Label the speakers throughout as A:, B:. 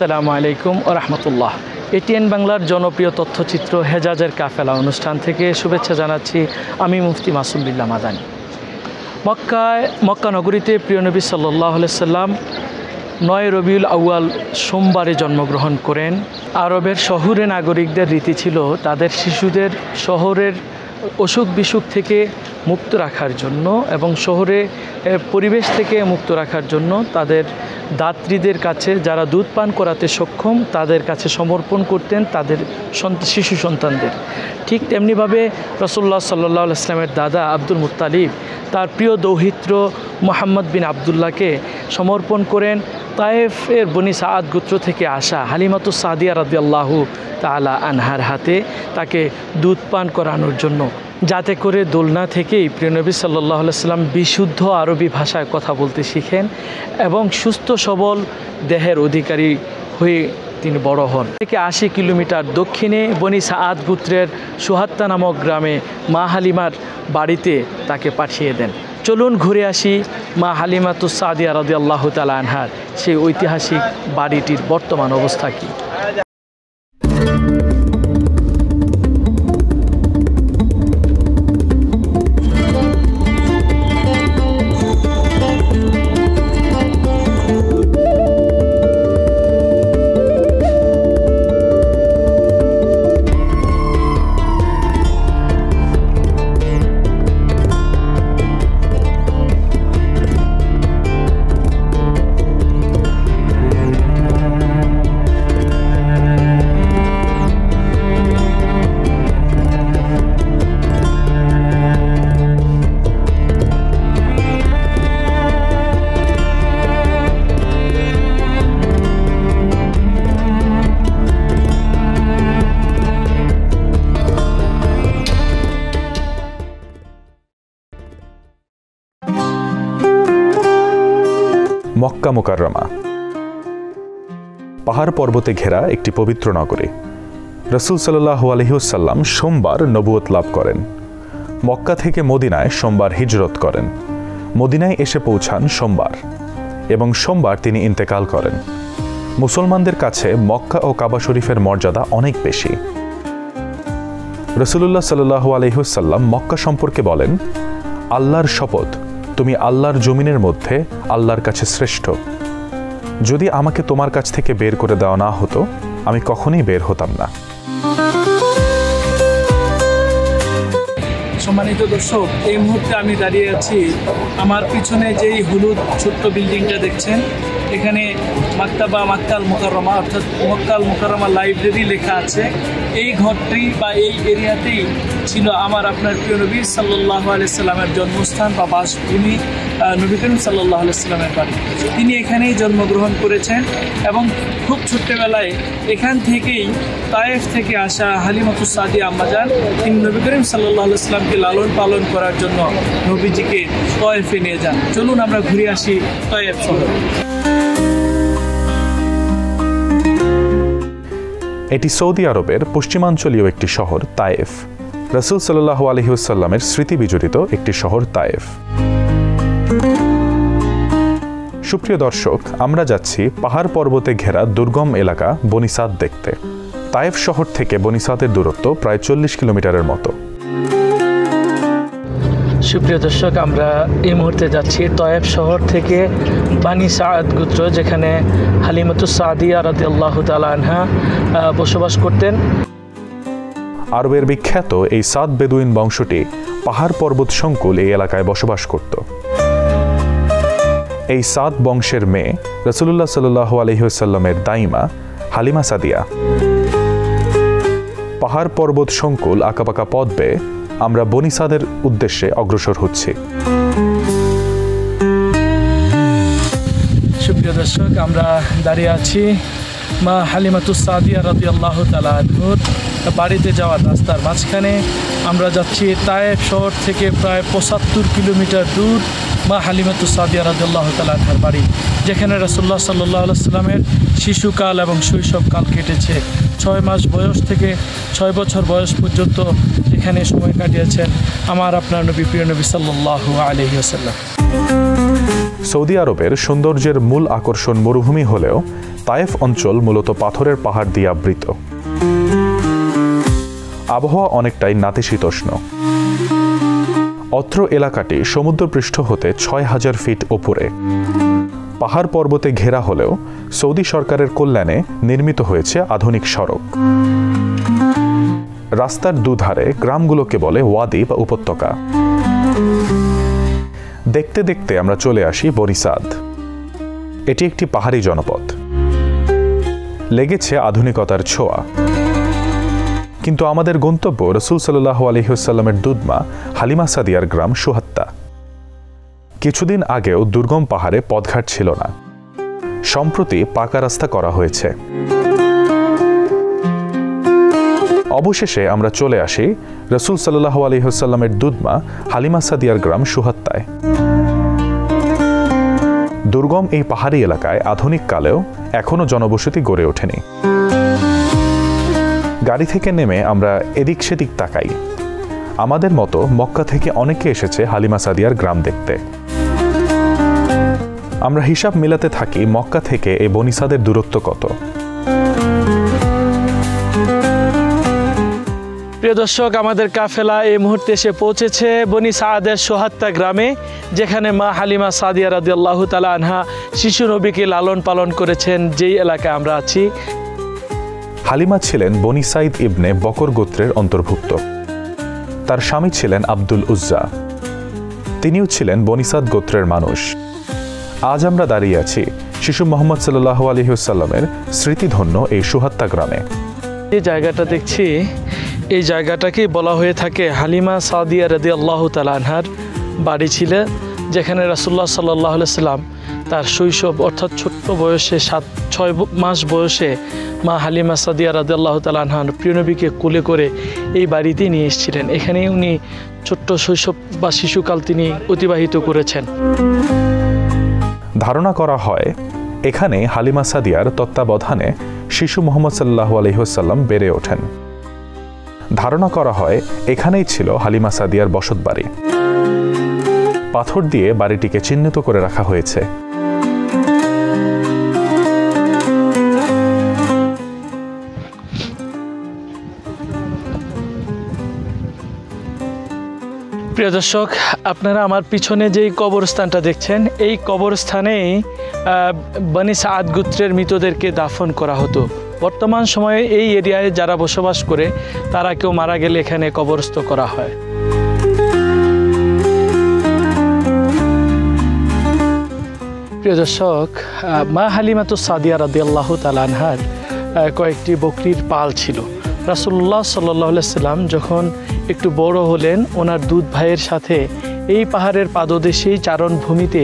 A: আসসালামু আলাইকুম ওয়া রাহমাতুল্লাহ। এটিএন বাংলার জনপ্রিয় তথ্যচিত্র হেজাজের কাফেলা অনুষ্ঠান থেকে শুভেচ্ছা জানাচ্ছি আমি মুফতি মাসুম বিল্লাহ মাদানী। মক্কা নগরীতে প্রিয় নবী সাল্লাল্লাহু আলাইহি সাল্লাম 9 রবিউল আউয়াল সোমবারে জন্মগ্রহণ করেন। আরবের শহুরে নাগরিকদের রীতি ছিল তাদের শিশুদের শহরের অসুখ বিসুখ থেকে মুক্ত রাখার জন্য এবং শহরে পরিবেশ থেকে মুক্ত রাখার জন্য তাদের দাত্রীদের কাছে, যারা দুধ পান করাতে সক্ষম, তাদের কাছে সমর্পণ করতেন তাদের শিশু সন্তানদের। ঠিক তেমনিভাবে রাসূলুল্লাহ সাল্লাল্লাহু আলাইহি ওয়াসাল্লামের দাদা আব্দুল মুত্তালিব তার প্রিয় দৌহিত্র মুহাম্মদ বিন আবদুল্লাহকে সমর্পণ করেন তায়েফের বনি সাআদ গোত্র থেকে আসা হালিমাতুস সাদিয়া রাদিয়াল্লাহু তাআলা আনহার হাতে তাকে দুধ পান করানোর জন্য, যাতে করে দোলনা থেকেই প্রিয় নবী সাল্লাল্লাহু আলাইহি ওয়াসাল্লাম বিশুদ্ধ আরবি ভাষায় কথা বলতে শিখেন এবং সুস্থ সবল দেহের অধিকারী হয়ে তিনি বড় হন। থেকে 80 কিলোমিটার দক্ষিণে বনি সাআদ গোত্রের সুহাত্তা নামক গ্রামে মা হালিমার বাড়িতে তাকে পাঠিয়ে দেন। চলুন ঘুরে আসি মা হালিমাতুস সাদিয়া রাদিয়াল্লাহু তাআলা আনহার সেই ঐতিহাসিক বাড়িটির বর্তমান অবস্থা কী।
B: মক্কা মুকাররমা পাহাড় পর্বতে ঘেরা একটি পবিত্র নগরী। রাসূল সাল্লাল্লাহু আলাইহি ওয়াসাল্লাম সোমবার নবুয়ত লাভ করেন। মক্কা থেকে মদিনায় সোমবার হিজরত করেন। মদিনায় এসে পৌঁছান সোমবার এবং সোমবার তিনি ইন্তেকাল করেন। মুসলমানদের কাছে মক্কা ও কাবা শরীফের মর্যাদা অনেক বেশি। রাসূলুল্লাহ সাল্লাল্লাহু আলাইহি ওয়াসাল্লাম মক্কা সম্পর্কে বলেন, আল্লাহর শপথ, তুমি আল্লাহর জমিনের মধ্যে আল্লাহর কাছে শ্রেষ্ঠ। যদি আমাকে তোমার কাছ থেকে বের করে দেওয়া না হতো, আমি কখনোই বের হতাম না।
A: সম্মানিত দর্শক, এই মুহূর্তে আমি দাঁড়িয়ে আছি, আমার পিছনে যেই হলুদ ছোট্ট বিল্ডিংটা দেখছেন, এখানে মাকতাবা মাক্কাল মুকাররমা অর্থাৎ মক্কাল মুকাররমা লাইব্রেরি লেখা আছে। এই ঘরটি বা এই এরিয়াতেই ছিল আমার আপনার প্রিয় নবী সাল্লাল্লাহু আলাইহি সাল্লামের জন্মস্থান বা বাসভূমি, নবী করিম সাল্লাল্লাহু আলাইহি সাল্লামের বাড়ি। তিনি এখানেই জন্মগ্রহণ করেছেন এবং খুব ছোট্টবেলায় এখান থেকেই তায়েফ থেকে আসা হালিমাতুস সাদিয়া আম্মাজান তিনি নবী করিম সাল্লাল্লাহু আলাইহি সাল্লামকে লালন পালন করার জন্য নবীজিকে তায়েফে নিয়ে যান। চলুন আমরা ঘুরে আসি তায়েফ শহরে।
B: এটি সৌদি আরবের পশ্চিমাঞ্চলীয় একটি শহর তায়েফ। রাসূল সাল্লাল্লাহু আলাইহি ওয়াসাল্লামের স্মৃতি বিজড়িত একটি শহর তায়েফ। সুপ্রিয় দর্শক, আমরা যাচ্ছি পাহাড় পর্বতে ঘেরা দুর্গম এলাকা বনি সাদ দেখতে। তায়েফ শহর থেকে বনি সাদের দূরত্ব প্রায় 40 কিলোমিটারের মতো।
A: সুপ্রিয় দর্শক, আমরা এই মুহূর্তে যাচ্ছি তায়েফ শহর থেকে বনি সাদ গোত্র, যেখানে হালিমাতুস সাদিয়া রাদিয়াল্লাহু তাআলা আনহা বসবাস করতেন।
B: আরবের বিখ্যাত এই সাদ বেদুইন বংশটি পাহাড় পর্বত সংকুল এই এলাকায় বসবাস করত। এই সাদ বংশের মেয়ে রাসূলুল্লাহ সাল্লাল্লাহু আলাইহি ওয়াসাল্লামের দাইমা হালিমা সাদিয়া। পাহাড় পর্বত সংকুল আঁকাবাঁকা পথ বেয়ে আমরা বনি সাদের উদ্দেশ্যে অগ্রসর হচ্ছি।
A: সুপ্রিয় দর্শক, আমরা দাঁড়িয়ে আছি মা হালিমাতুস সাদিয়া রাদিয়াল্লাহু তাআলা আনহার বাড়িতে যাওয়ার রাস্তার মাঝখানে। আমরা যাচ্ছি তায়েফ শহর থেকে প্রায় 75 কিলোমিটার দূর মা হালিমাতুস সাদিয়া রাদিয়াল্লাহু তাআলা আনহার বাড়ি, যেখানে রাসূলুল্লাহ সাল্লাল্লাহু আলাইহি ওয়াসাল্লামের শিশুকাল এবং শৈশবকাল কেটেছে। 6 মাস বয়স থেকে 6 বছর বয়স পর্যন্ত এখানে সময় কাটিয়েছেন আমার আপনার নবী প্রিয় নবী সাল্লাল্লাহু আলাইহি ওয়াসাল্লাম।
B: সৌদি আরবের সৌন্দর্যের মূল আকর্ষণ মরুভূমি হলেও তায়েফ অঞ্চল মূলত পাথরের পাহাড় দিয়ে আবৃত। আবহাওয়া অনেকটাই নাতিশীতোষ্ণ। অত্র এলাকাটি সমুদ্রপৃষ্ঠ হতে ৬,০০০ ফিট ওপরে। পাহাড় পর্বতে ঘেরা হলেও সৌদি সরকারের কল্যাণে নির্মিত হয়েছে আধুনিক সড়ক। রাস্তার দুধারে গ্রামগুলোকে বলে ওয়াদি বা উপত্যকা। দেখতে দেখতে আমরা চলে আসি বনি সাদ। এটি একটি পাহাড়ি জনপদ। লেগেছে আধুনিকতার ছোঁয়া। কিন্তু আমাদের গন্তব্য রাসূল সাল্লাল্লাহু আলাইহি ওয়াসাল্লামের দুধমা হালিমা সাদিয়ার গ্রাম সুহাত্তা। কিছুদিন আগেও দুর্গম পাহাড়ে পথঘাট ছিল না, সম্প্রতি পাকা রাস্তা করা হয়েছে। অবশেষে আমরা চলে আসি রাসূল সাল্লাল্লাহু আলাইহি ওয়াসাল্লামের দুধমা হালিমা সাদিয়ার গ্রাম সুহাত্তায়। দুর্গম এই পাহাড়ি এলাকায় আধুনিক কালেও এখনো জনবসতি গড়ে ওঠেনি। গাড়ি থেকে নেমে আমরা এদিক সেদিক তাকাই। আমাদের মতো মক্কা থেকে অনেকে এসেছে হালিমা সাদিয়ার গ্রাম দেখতে। আমরা হিসাব মিলাতে থাকি মক্কা থেকে এই বনি সাদের দূরত্ব কত।
A: প্রিয় দর্শক, আমাদের কাফেলা এই মুহূর্তে এসে পৌঁছেছে বনি সাদের সুহাত্তা গ্রামে, যেখানে মা হালিমা সাদিয়া রাদিয়াল্লাহু তাআলা আনহা শিশু নবীকে লালন পালন করেছেন, যেই এলাকায় আমরা আছি।
B: হালিমা ছিলেন বনি সাইদ ইবনে বকর গোত্রের অন্তর্ভুক্ত। তার স্বামী ছিলেন আব্দুল উজ্জা। তিনিও ছিলেন বনি সাদ গোত্রের মানুষ। আজ আমরা দাঁড়িয়ে আছি শিশু মুহাম্মদ সাল্লাল্লাহু আলাইহি ওয়াসাল্লামের স্মৃতিধন্য এই সুহাত্তা গ্রামে।
A: এই জায়গাটা দেখছি, এই জায়গাটাকেই বলা হয়ে থাকে হালিমা সাদিয়া রাদিয়াল্লাহু তাআলা আনহার বাড়ি ছিল, যেখানে রাসূলুল্লাহ সাল্লাল্লাহু আলাইহি ওয়াসাল্লাম তার শৈশব অর্থাৎ ছোট্ট বয়সে 6 মাস বয়সে মা হালিমা সাদিয়া রাদিয়াল্লাহু তাআলা আনহার প্রিয় নবীকে কোলে করে এই বাড়িতে নিয়ে এসেছিলেন। এখানেই উনি ছোট্ট শৈশব বা শিশুকাল তিনি অতিবাহিত করেছেন।
B: ধারণা করা হয় এখানে হালিমা সাদিয়ার তত্ত্বাবধানে শিশু মুহাম্মদ সাল্লাল্লাহু আলাইহি ওয়াসাল্লাম বেড়ে ওঠেন। ধারণা করা হয় এখানেই ছিল হালিমা সাদিয়ার বসতবাড়ি। পাথর দিয়ে বাড়িটিকে চিহ্নিত করে রাখা হয়েছে।
A: প্রিয় দর্শক, আপনারা আমার পিছনে যেই কবরস্থানটা দেখছেন, এই কবরস্থানেই বনি সাদ গোত্রের মৃতদেরকে দাফন করা হতো। বর্তমান সময়ে এই এরিয়ায় যারা বসবাস করে তারা কেউ মারা গেলে এখানে কবরস্থ করা হয়। প্রিয় দর্শক, মা হালিমাতু সাদিয়া রাদিয়াল্লাহু তাআলা আনহার কয়েকটি বকরির পাল ছিল। রাসূলুল্লাহ সাল্লাল্লাহু আলাইহি সাল্লাম যখন একটু বড় হলেন, ওনার দুধ ভাইয়ের সাথে এই পাহাড়ের পাদদেশেই চারণভূমিতে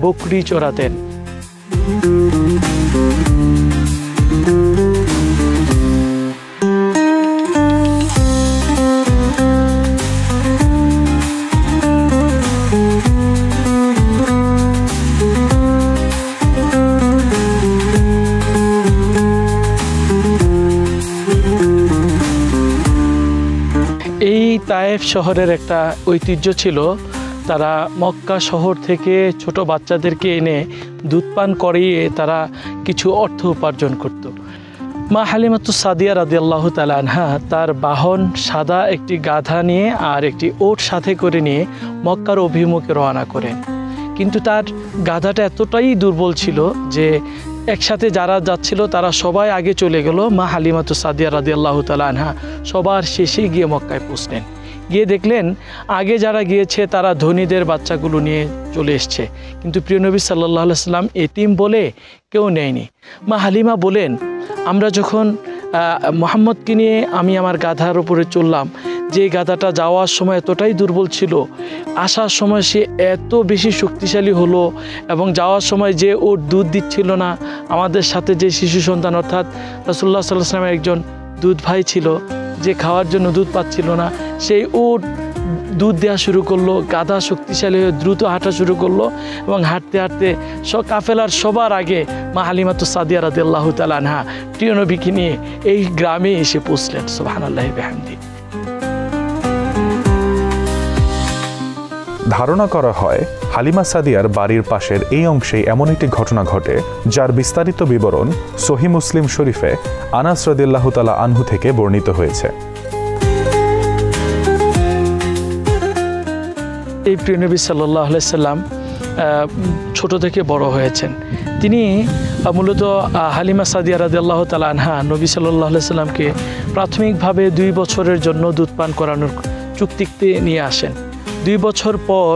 A: বকরি চড়াতেন। তায়েফ শহরের একটা ঐতিহ্য ছিল, তারা মক্কা শহর থেকে ছোট বাচ্চাদেরকে এনে দুধ পান করিয়ে তারা কিছু অর্থ উপার্জন করত। মা হালিমাতু সাদিয়া রাদিয়াল্লাহু তাআলা আনহা তার বাহন সাদা একটি গাধা নিয়ে আর একটি ওট সাথে করে নিয়ে মক্কার অভিমুখে রওনা করেন। কিন্তু তার গাধাটা এতটাই দুর্বল ছিল যে একসাথে যারা যাচ্ছিল তারা সবাই আগে চলে গেল, মা হালিমাতু সাদিয়া রাদিয়াল্লাহু তাআলা আনহা সবার শেষে গিয়ে মক্কায় পৌঁছলেন। গিয়ে দেখলেন আগে যারা গিয়েছে তারা ধনীদের বাচ্চাগুলো নিয়ে চলে এসছে, কিন্তু প্রিয় নবী সাল্লাল্লাহু আলাইহি সাল্লাম এতিম বলে কেউ নেয়নি। মা হালিমা বলেন, আমরা যখন মুহাম্মদকে নিয়ে আমি আমার গাধার উপরে চললাম, যে গাধাটা যাওয়ার সময় এতটাই দুর্বল ছিল, আসার সময় সে এত বেশি শক্তিশালী হলো, এবং যাওয়ার সময় যে ওর দুধ দিচ্ছিল না, আমাদের সাথে যে শিশু সন্তান অর্থাৎ রাসূলুল্লাহ সাল্লাল্লাহু আলাইহি ওয়াসাল্লামের একজন দুধ ভাই ছিল, যে খাওয়ার জন্য দুধ পাচ্ছিল না, সেই ওট দুধ দেওয়া শুরু করলো, গাধা শক্তিশালী হয়ে দ্রুত হাঁটা শুরু করলো, এবং হাঁটতে হাঁটতে কাফেলার সবার আগে মা হালিমাতু সাদিয়া রাদিয়াল্লাহু তাআলা আনহা প্রিয় নবীকে নিয়ে এই গ্রামে এসে পৌঁছলেন। সুবহানাল্লাহি বিহামদি।
B: ধারণা করা হয় হালিমা সাদিয়ার বাড়ির পাশের এই অংশেই এমন একটি ঘটনা ঘটে যার বিস্তারিত বিবরণ সহিহ মুসলিম শরীফে আনাস রাদিয়াল্লাহু তাআলা আনহু থেকে বর্ণিত হয়েছে।
A: এই প্রিয় নবী সাল্লাল্লাহু আলাইহি সাল্লাম ছোট থেকে বড় হয়েছেন। তিনি মূলত হালিমা সাদিয়া রাদিয়াল্লাহু তাআলা আনহা নবী সাল্লাল্লাহু আলাইহি সাল্লামকে প্রাথমিকভাবে 2 বছরের জন্য দুধ পান করানোর চুক্তিতে নিয়ে আসেন। 2 বছর পর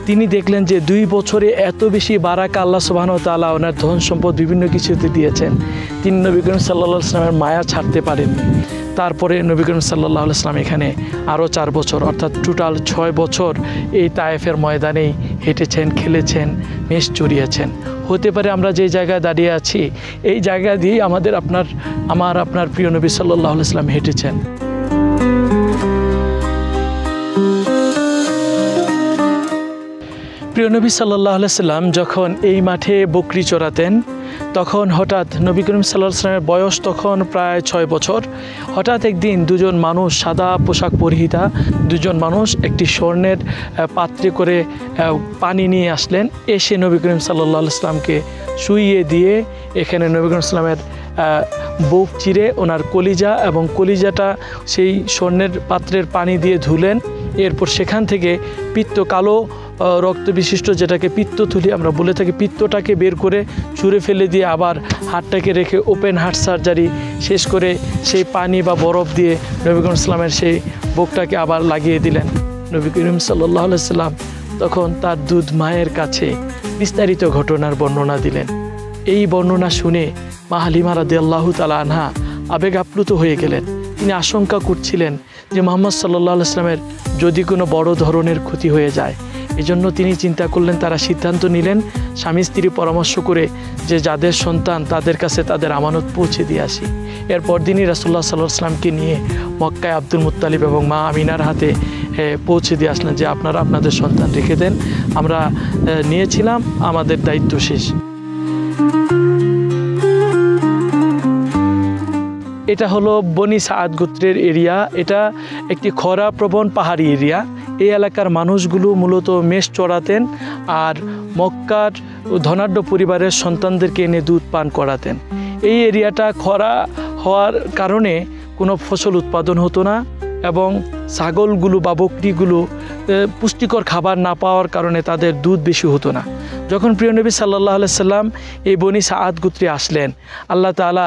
A: তিনি দেখলেন যে 2 বছরে এত বেশি বারাকা আল্লাহ সুবহানাহু ওয়া তাআলা ওনার ধন সম্পদ বিভিন্ন কিছুতে দিয়েছেন, তিনি নবী করিম সাল্লাল্লাহু আলাইহি সাল্লামের মায়া ছাড়তে পারেননি। তারপরে নবী করিম সাল্লাল্লাহু আলাইহি সাল্লাম এখানে আরও 4 বছর অর্থাৎ টোটাল 6 বছর এই তায়েফের ময়দানেই হেঁটেছেন, খেলেছেন, মেষ চড়িয়েছেন। হতে পারে আমরা যে জায়গায় দাঁড়িয়ে আছি এই জায়গা দিয়েই আপনার প্রিয় নবী সাল্লাল্লাহু আলাইহি সাল্লাম হেঁটেছেন। প্রিয় নবী সাল্লাল্লাহু আলাইহি সাল্লাম যখন এই মাঠে বকরি চড়াতেন তখন হঠাৎ নবী করিম সাল্লাল্লাহু আলাইহি সাল্লামের বয়স তখন প্রায় 6 বছর। হঠাৎ একদিন দুজন মানুষ সাদা পোশাক পরিহিতা দুজন মানুষ একটি স্বর্ণের পাত্রে করে পানি নিয়ে আসলেন। এসে নবী করিম সাল্লাল্লাহু আলাইহি সাল্লামকে শুইয়ে দিয়ে এখানে নবী করিম সাল্লামের বুক চিরে ওনার কলিজা এবং কলিজাটা সেই স্বর্ণের পাত্রের পানি দিয়ে ধুলেন। এরপর সেখান থেকে কালো রক্ত বিশিষ্ট যেটাকে পিত্তথলি আমরা বলে থাকি, পিত্তটাকে বের করে ছুঁড়ে ফেলে দিয়ে আবার হাড়টাকে রেখে ওপেন হার্ট সার্জারি শেষ করে সেই পানি বা বরফ দিয়ে নবী করিম সাল্লামের সেই বুকটাকে আবার লাগিয়ে দিলেন। নবী করিম সাল্লাল্লাহু আলাইহি সাল্লাম তখন তার দুধ মায়ের কাছে বিস্তারিত ঘটনার বর্ণনা দিলেন। এই বর্ণনা শুনে মা হালিমা রাদিয়াল্লাহু তাআলা আনহা আবেগ আপ্লুত হয়ে গেলেন। তিনি আশঙ্কা করছিলেন যে মুহাম্মদ সাল্লাল্লাহু আলাইহি সাল্লামের যদি কোনো বড় ধরনের ক্ষতি হয়ে যায়। এজন্য তিনি চিন্তা করলেন, তারা সিদ্ধান্ত নিলেন স্বামী স্ত্রী পরামর্শ করে যে যাদের সন্তান তাদের কাছে তাদের আমানত পৌঁছে দিয়ে আসি। এরপর দিনই রাসূলুল্লাহ সাল্লাল্লাহু আলাইহি সাল্লামকে নিয়ে মক্কায় আব্দুল মুত্তালিব এবং মা আমিনার হাতে পৌঁছে দিয়ে আসলেন যে আপনারা আপনাদের সন্তান রেখে দেন, আমরা নিয়েছিলাম, আমাদের দায়িত্ব শেষ। এটা হলো বনি সাদ গোত্রের এরিয়া। এটা একটি খরাপ্রবণ পাহাড়ি এরিয়া। এই এলাকার মানুষগুলো মূলত মেষ চড়াতেন আর মক্কার ধনাঢ্য পরিবারের সন্তানদেরকে এনে দুধ পান করাতেন। এই এরিয়াটা খরা হওয়ার কারণে কোনো ফসল উৎপাদন হতো না এবং ছাগলগুলো বা বকরিগুলো পুষ্টিকর খাবার না পাওয়ার কারণে তাদের দুধ বেশি হতো না। যখন প্রিয় নবী সাল্লাল্লাহু আলাইহি সাল্লাম এই বনি সাদ গোত্রে আসলেন, আল্লাহ তাআলা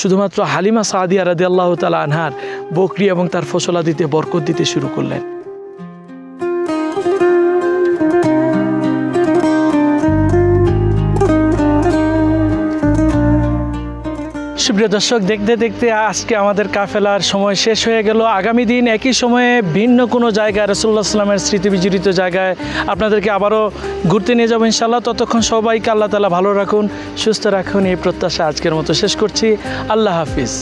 A: শুধুমাত্র হালিমা সাদিয়া রাদিয়াল্লাহু তাআলা আনহার বকরি এবং তার ফসলাদিতে বরকত দিতে শুরু করলেন। সুপ্রিয় দর্শক, দেখতে দেখতে আজকে আমাদের কাফেলার সময় শেষ হয়ে গেল। আগামী দিন একই সময়ে ভিন্ন কোনো জায়গায় রাসূলুল্লাহ সাল্লাল্লাহু আলাইহি ওয়াসাল্লামের স্মৃতি বিজড়িত জায়গায় আপনাদেরকে আবারও ঘুরতে নিয়ে যাবো ইনশাআল্লাহ। ততক্ষণ সবাইকে আল্লাহ তাআলা ভালো রাখুন, সুস্থ রাখুন, এই প্রত্যাশা আজকের মতো শেষ করছি। আল্লাহ হাফিজ।